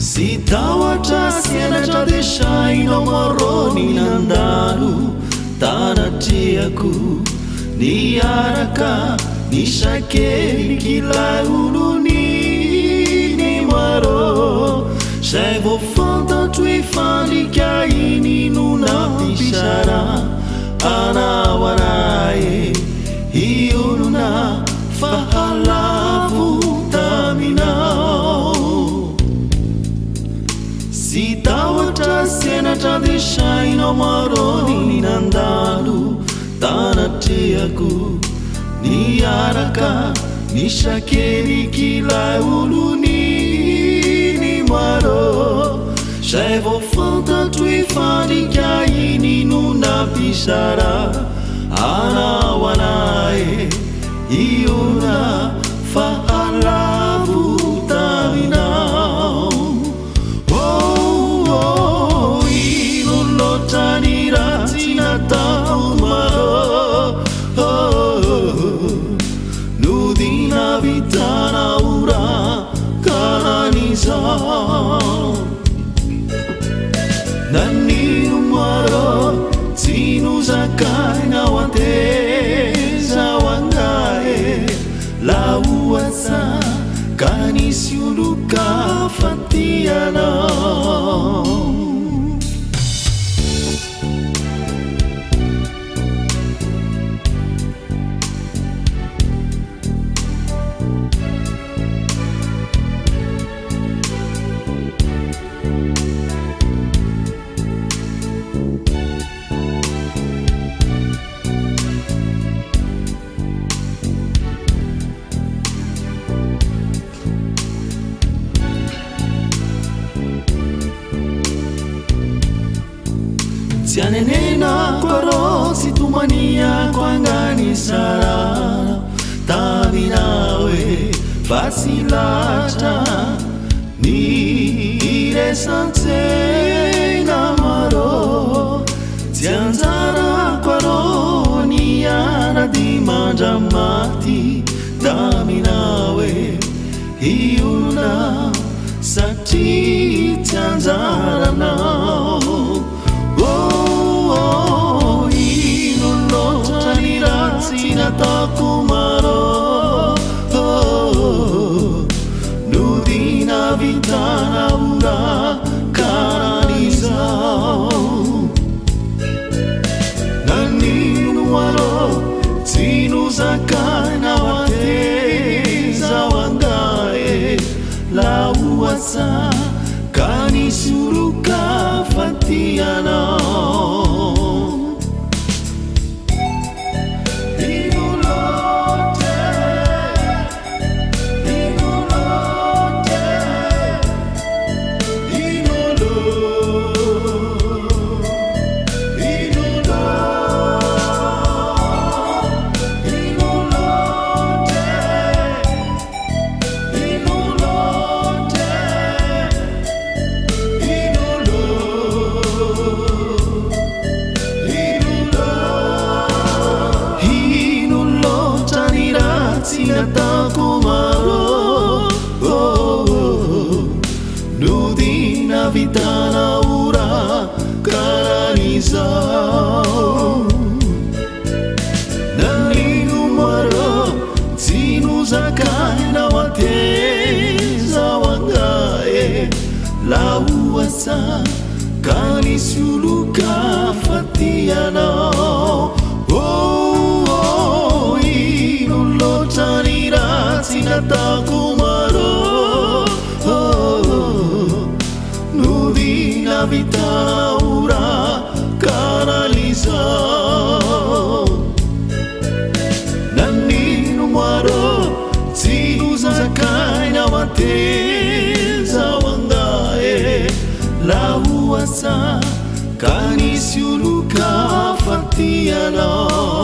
Sitawatra sianatra de sainao marony nandalo tanatreako niaraka nisakenikyilay olony ny maro zay vo fantatro hoe fandrika iny no nampisara anao anae iolona fahalavo taminao. Sitawatra sianatra de sainao marony nandalo tanatreako niaraka nisakenikyilay olony ny maro zay vo fantatro hoe fandrika iny no nampisara anao anae iolona fahalavo taminao. Ino loatra ny ratsy natao maro no dina vitana ora karan'izao. Nanino maro tsy nozakainao anteza ho angae la ohatsa ka nisy oloka fatianao. Tsy anenenako arô tsy tomaniako angany sarana taminao e fa tsy latra ny resantsena maro. Tsy anjarako arô ny arady mandramaty taminao e iolona satria tsy anjaranao. Ino loatra ny ratsy nataoko maro no dina vitana ora karan'izao. Nanino arô tsy nozakainao anteza ho angae la ohatsa ka nisy oloka fatianao. Nataoko maro no dina vitana ora karan'izao. Nanino maro tsy nozakainao anteza ho angae la ohatsa ka nisy oloka fatianao. Ino loatra ny ratsy nataoko maro no dina vitana ora karan'izao. Nanino maro tsy nozakainao anteza ho angae la ohatsa ka nisy oloka fatianao.